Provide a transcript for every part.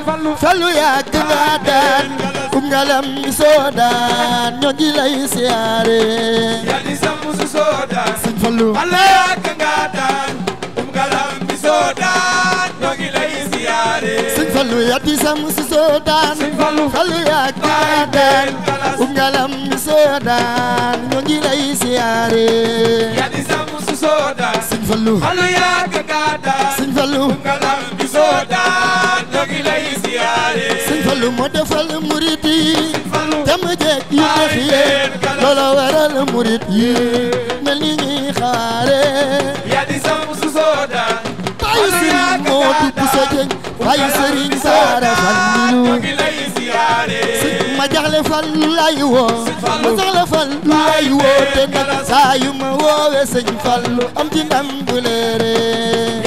fallu yàgg nga daan ngalam mi soodaan ñoo ngi lay siyaare yaa di sam su soodaan sëñ fallu fallu yàgg nga daan ngalam mi soodaan ñoo ngi lay siyaare sëñ fallu yaa di sam su soodaan fallu yàgg nga daan ngalam mi soodaan ñoo ngi lay siyaare yaa di sam su soodaan sëñ fallu fallu yàgg nga daan sëñ fallu ngalam mi soodaan ñoo ngi lay siyaare sëñ fallu moo defal murit yi dama jekk yu neex yee loolo waral murit yi mel ni ñuy xaare yaa di sam su soodaan baayu sëriñ moo dugg sa jëñ baayu sëriñ saara fallilu ñoo ngi lay siyaare ma jaxle fallu lay woo ma jaxle fallu lay woo te nag saa yu ma woowe sëñ fallu am ci ndam bu leere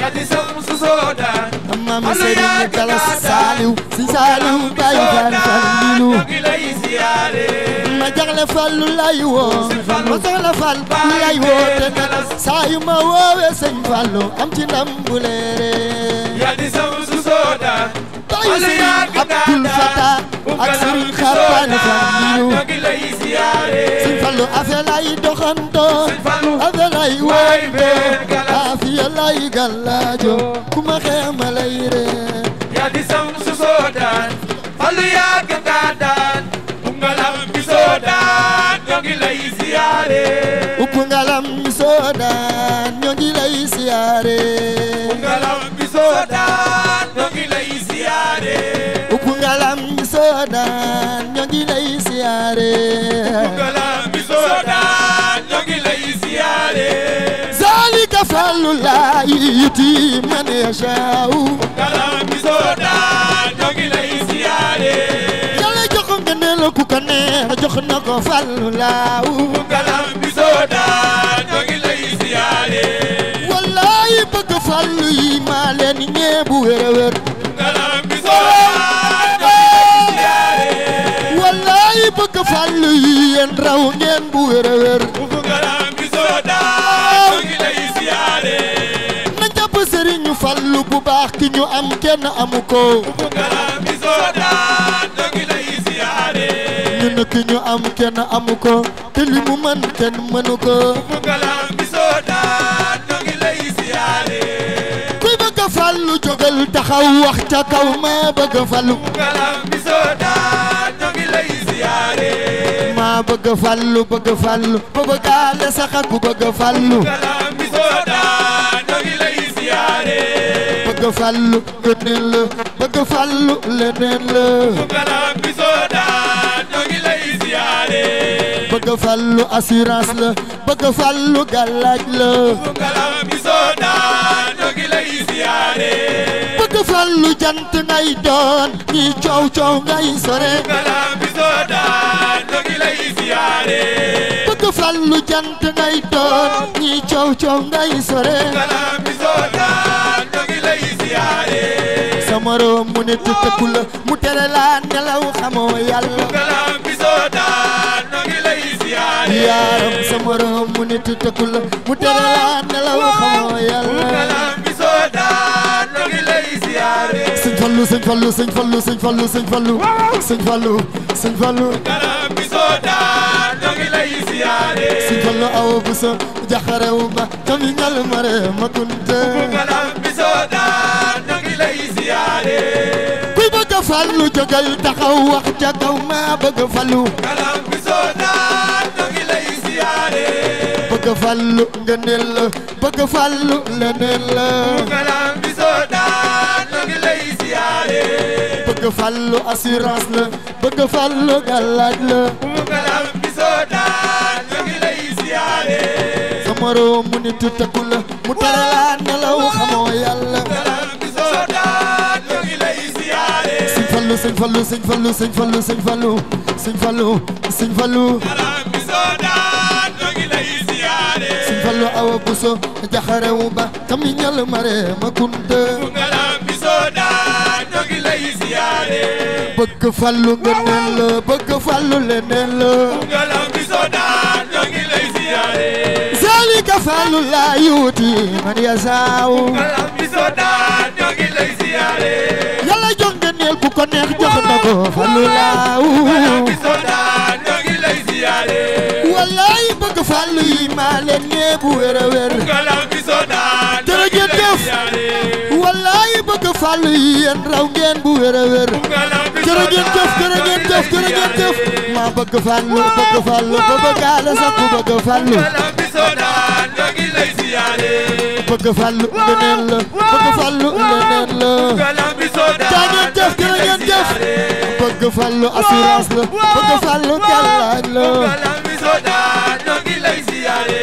yaa di sam su soodaan maam sëriñ Kala Saaliw sëñ Saaliw baayu fan fallilu ñoo ngi lay siyaare ma jaxle fallu lay woo ma jaxle fallu lay woo te nag saa yu ma woowe sëñ fallu am ci ndam bu leere yaa di sam su soodaan baayu sëriñ Abdul Fatah ak sëriñ Xaban fallilu ñoo ngi lay siyaare sëñ fallu afe lay doxantoo afe lay wooytoo afiya lay gàllaajo ku ma xeema lay ree yaa di sam su soodaan fallu yàgg nga daan ngalam bi soodaan ñoo ngi lay siyaare upp ngalam mi soodaan ñoo ngi lay siyaare ngalam bi soodaan ñoo ngi lay siyaare upp ngalam mi soodaan ñoo ngi lay siyaare ngalam bi soodaan ñoo ngi lay siyaare zalika fallu laayi yuti man yashaa'u ngalam bi soodaan ñoo ngi lay siyaare yàlla jox nga ne la ku ko neex jox na ko fallu laaw ngalam bi soodaan ñoo ngi lay siyaare wallahi bëgg fallu yi maa leen ñeebu wér a wér ngalam bi soodaan ñoo ngi lay siyaare wallahi bëgg fallu yi yéen raw ngeen bu wér a wér ngalam bi soodaan ñoo ngi lay siyaare na jàpp sëriñu fallu bu baax ki ñu am kenn amu ko ngalam bi soodaan ñoo ngi lay siyaare ñun ki ñu am kenn amu ko te li mu mën kenn mënu ko ngalam bi soodaan ñoo ngi lay siyaare kuy bëgg fallu jógal taxaw wax ca kaw ma bëgg fallu ngalam bi soodaan ñoo ngi lay siyaare ma bëgg fallu ba bëggaale sax ak ku bëgg fallu ngalam bi soodaan ñoo ngi lay siyaare bëgg fallu gëneel la bëgg fallu leneen la ngalam bi soodaan ñoo ngi lay siyaare bëgg fallu assurance la bëgg fallu gàllaaj la ngalam bi soodaan ñoo ngi lay siyaare bëgg fallu jant ngay doon ñi coow coow ngay sore ngalam bi soodaan ñoo ngi lay siyaare bëgg fallu jant ngay doon ñi coow coow ngay sore ngalam bi soodaan ñoo ngi lay siyaare sama room mu ne tëkku la mu tere laa nelaw xamoo yàlla ngalam bi soodaan ñoo ngi lay siyaare yaaram sama room mu ne tëkku la mu tere laa nelaw xamoo yàlla ngalam bi soodaan ñoo ngi lay siyaare sëñ fallu sëñ fallu sëñ fallu sëñ fallu sëñ fallu sëñ fallu sëñ fallu ngalam bi soodaan ñoo ngi lay siyaare sëñ fallu awa bu sa jaxarewu ba kami ngal mare ma kunte ngalam bi soodaan ñoo ngi lay siyaare kuy bëgg fallu jógal taxaw wax ca kaw ma bëgg fallu ngalam bi soodaan ñoo ngi lay siyaare bëgg fallu ngëneel la bëgg fallu leneen la ngalam bi soodaan ñoo ngi lay siyaare bëgg fallu assurance la bëgg fallu gàllaaj la ngalam bi soodaan ñoo ngi lay siyaare sama room mu nit tëkku la mu tere laa nelaw xamoo yàlla ngalam bi soodaan ñoo ngi lay siyaare sëñ fallu sëñ fallu sëñ fallu sëñ fallu sëñ fallu sëñ fallu sëñ fallu ngalam bi soodaan ñoo ngi lay siyaare sëñ fallu awa buso jaxarewu ba kami ñal mare ma kunte ngalam bi soodaan ñoo ngi lay siyaare bëgg fallu ngëneel la bëgg fallu leneen la ngalam bi soodaan ñoo ngi lay siyaare zalika fallu laa yuuti man yasaaw ngalam bi soodaan ñoo ngi lay siyaare yàlla jox ngëneel ku ko neex jox na ko fallu laaw bi soodaan ñoo ngi lay ziyaare wallaay bëgg fallu yi maa leen ñee bu wér a wér ngalam bi soodaan jërëjëf wallaay bëgg fallu yi yéen raw ngeen bu wér a wér jërëjëf maa bëgg fallu ba bëggaale sax ku bëgg fallu ngalam bi soodaan ñoo ngi lay ziyaare bëgg fallu leneen la bëgg fallu leneen la ngalam bi soodaan jërëjëf bëgg fallu assurance la bëgg fallu gàllaaj la ngalam bi soodaan ñoo ngi lay ziyaare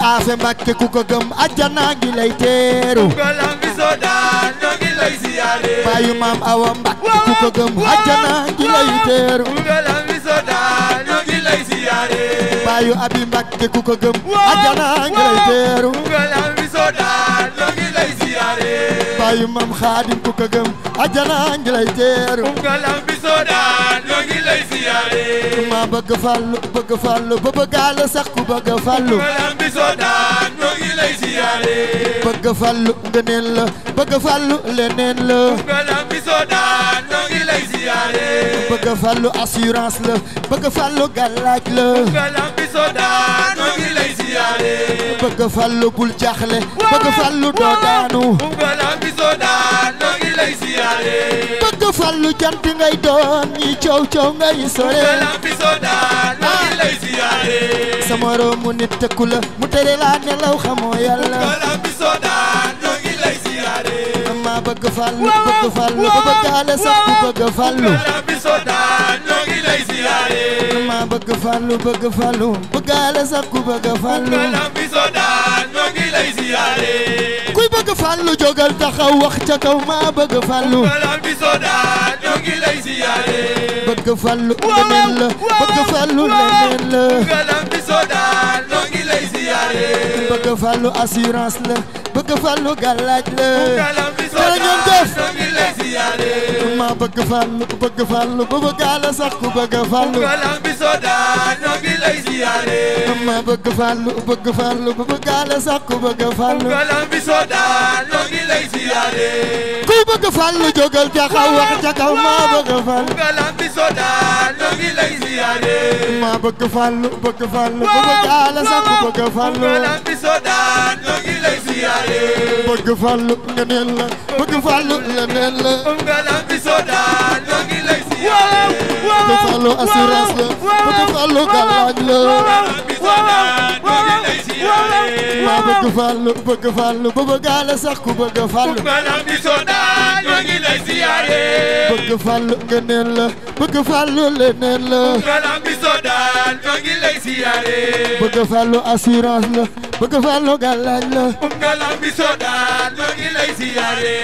Afe Mbàkke ku ko gëm àjjana ngi lay teeru ngalam bi soodaan ñoo ngi lay ziyaare baayu maam Awa Mbàkke ku ko gëm àjjana ngi lay teeru ngalam bi soodaan ñoo ngi lay ziyaare baayu Abi Mbàkke ku ko gëm àjjana ngi lay teeru ngalam bi soodaan ñoo ngi lay ziyaare baayu maam Xaadim ku ko gëm àjjana ngi lay teeru ngalam bi soodaan ñoo ngi lay ziyaare ma bëgg fallu ba bëggaale sax ku bëgg fallu ngalam bi soodaan ñoo ngi lay ziyaare bëgg fallu ngëneel la bëgg fallu leneen la ngalam bi soodaan ñoo ngi lay ziyaare bëgg fallu assurance la bëgg fallu gàllaaj la ngalam bi soodaan ñoo ngi lay ziyaare bëgg fallu bul jaaxle bëgg fallu doo daanu ngalam bi soodaan ñoo ngi lay ziyaare bëgg fallu jant ngay doon ñi coow ngay sore ngalam bi soodaan ñoo ngi lay ziyaare sama roomu nit tëkku la mu tere laa nelaw xamoo yàlla ngalam bi soodaan ñoo ngi lay ziyaare ma bëgg fallu ba bëggaale sax ku bëgg fallu ngalam bi soodaan ñoo ngi lay ziyaare ma bëgg fallu bëggaale sax ku bëgg fallu ngalam bi soodaan ñoo ngi lay ziyaare kuy bëgg fallu jógal taxaw wax ca kaw ma bëgg fallu ngalam bi soodaan ñoo ngi lay ziyaare bëgg fallu leneen la bëgg fallu leneen la ngalam bi soodaan ñoo ngi lay ziyaare bëgg fallu assurance la bëgg fallu gàllaaj la ngalam bi soodaan ñoo ngi lay ziyaare ma bëgg fallu ba bëggaale sax ku bëgg fallu ngalam bi soodaan ñoo ngi lay ziyaare ma bëgg fallu ba bëggaale sax ku bëgg fallu ngalam bi soodaan ñoo ngi lay ziyaare kuy bëgg fallu jógal taxaw wax ca kaw ma bëgg fallu ngalam bi soodaan ñoo ngi lay ziyaare ma bëgg fallu ba bëggaale sax ku bëgg fallu ngalam bi soodaan ñoo ngi lay ziyaare bëgg fallu ngeneen la bëgg fallu leneen la ngalam bi soodaan ñoo ngi lay ziyaare bëgg fallu assurance la bëgg fallu gàllaaj la ngalam bi soodaan ñoo ngi lay ziyaare ma bëgg fallu ba bëggaale sax ku bëgg fallu ngalam bi soodaan ñoo ngi lay ziyaare bëgg fallu ngeneen la bëgg fallu leneen la ngalam bi soodaan ñoo ngi lay ziyaare bëgg fallu assurance la bëgg fallu gàllaaj la ngalam bi soodaan ñoo ngi lay ziyaare